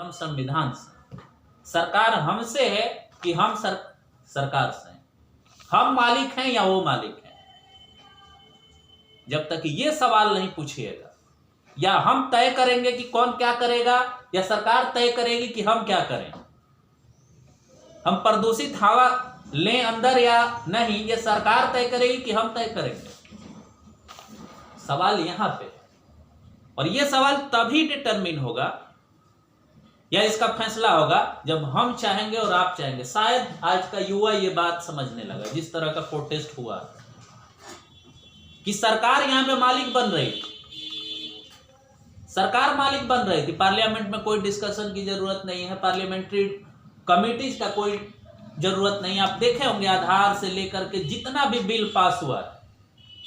हम संविधान से, सरकार हमसे है कि हम सरकार से हैं, हम मालिक हैं या वो मालिक हैं। जब तक ये सवाल नहीं पूछिएगा, या हम तय करेंगे कि कौन क्या करेगा या सरकार तय करेगी कि हम क्या करें, हम प्रदूषित हवा लें अंदर या नहीं, ये सरकार तय करेगी कि हम तय करेंगे। सवाल यहां पे है, और ये सवाल तभी डिटरमिन होगा या इसका फैसला होगा जब हम चाहेंगे और आप चाहेंगे। शायद आज का युवा ये बात समझने लगा, जिस तरह का प्रोटेस्ट हुआ कि सरकार यहां पे मालिक बन रही थी, सरकार मालिक बन रही थी, पार्लियामेंट में कोई डिस्कशन की जरूरत नहीं है, पार्लियामेंट्री कमिटीज का कोई जरूरत नहीं। आप देखे होंगे आधार से लेकर के जितना भी बिल पास हुआ है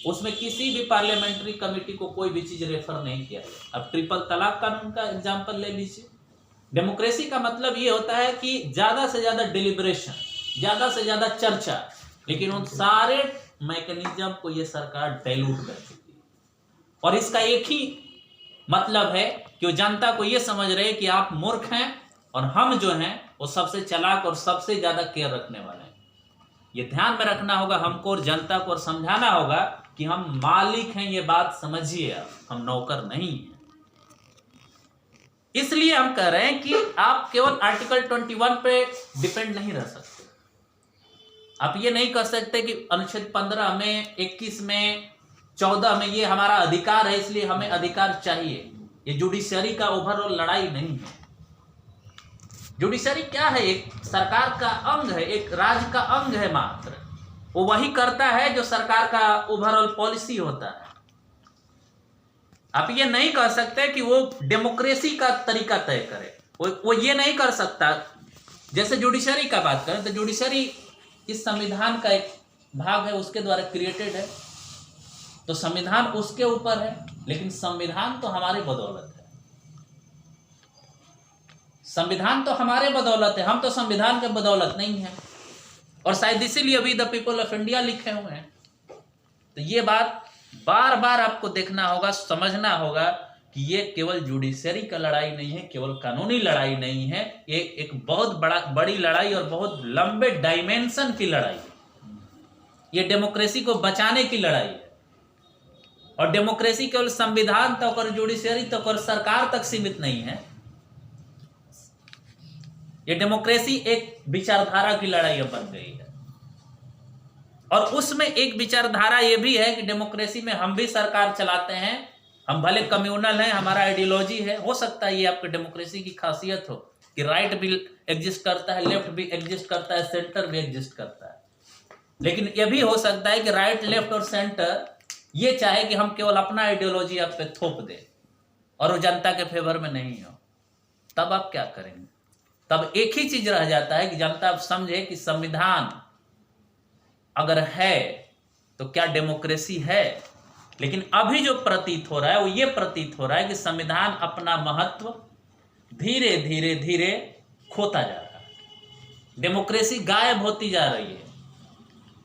उसमें किसी भी पार्लियामेंट्री कमेटी को कोई भी चीज रेफर नहीं किया गया। अब ट्रिपल तलाक कानून का एग्जांपल ले लीजिए। डेमोक्रेसी का मतलब ये होता है कि ज्यादा से ज्यादा डिलिब्रेशन, ज्यादा से ज्यादा चर्चा, लेकिन उन सारे मैकेनिज्म को ये सरकार डाइल्यूट कर चुकी है। और इसका एक ही मतलब है कि वो जनता को ये समझ रहे हैं कि आप मूर्ख हैं और हम जो हैं वो सबसे चालाक और सबसे ज्यादा केयर रखने वाले हैं। ये ध्यान में रखना होगा हमको और जनता को, और समझाना होगा कि हम मालिक हैं, ये बात समझिए आप, हम नौकर नहीं हैं। इसलिए हम कह रहे हैं कि आप केवल आर्टिकल 21 पे डिपेंड नहीं रह सकते। आप ये नहीं कह सकते कि अनुच्छेद 15 में, 21 में, 14 में ये हमारा अधिकार है इसलिए हमें अधिकार चाहिए। ये जुडिशरी का ओवरऑल लड़ाई नहीं है। जुडिशरी क्या है? एक सरकार का अंग है, एक राज्य का अंग है मात्र। वो वही करता है जो सरकार का ओवरऑल पॉलिसी होता है। आप ये नहीं कह सकते कि वो डेमोक्रेसी का तरीका तय करे, वो ये नहीं कर सकता। जैसे जुडिशरी का बात करें तो जुडिशरी इस संविधान का एक भाग है, उसके द्वारा क्रिएटेड है, तो संविधान उसके ऊपर है, लेकिन संविधान तो हमारे बदौलत है। संविधान तो हमारे बदौलत है, हम तो संविधान के बदौलत नहीं है। और शायद इसीलिए अभी द पीपल ऑफ इंडिया लिखे हुए हैं। तो ये बात बार बार आपको देखना होगा, समझना होगा कि ये केवल जुडिशरी का लड़ाई नहीं है, केवल कानूनी लड़ाई नहीं है, ये एक बहुत बड़ी लड़ाई और बहुत लंबे डायमेंशन की लड़ाई है। ये डेमोक्रेसी को बचाने की लड़ाई है। और डेमोक्रेसी केवल संविधान तक और जुडिशरी तक और सरकार तक सीमित नहीं है। ये डेमोक्रेसी एक विचारधारा की लड़ाई बन गई है। और उसमें एक विचारधारा ये भी है कि डेमोक्रेसी में हम भी सरकार चलाते हैं, हम भले कम्युनल हैं, हमारा आइडियोलॉजी है। हो सकता है ये आपके डेमोक्रेसी की खासियत हो कि राइट भी एग्जिस्ट करता है, लेफ्ट भी एग्जिस्ट करता है, सेंटर भी एग्जिस्ट करता है। लेकिन यह भी हो सकता है कि राइट, लेफ्ट और सेंटर ये चाहे कि हम केवल अपना आइडियोलॉजी आप पे थोप दे और वो जनता के फेवर में नहीं हो। तब आप क्या करेंगे? तब एक ही चीज रह जाता है कि जनता अब समझे कि संविधान अगर है तो क्या डेमोक्रेसी है। लेकिन अभी जो प्रतीत हो रहा है वो ये प्रतीत हो रहा है कि संविधान अपना महत्व धीरे धीरे धीरे खोता जा रहा है। डेमोक्रेसी गायब होती जा रही है।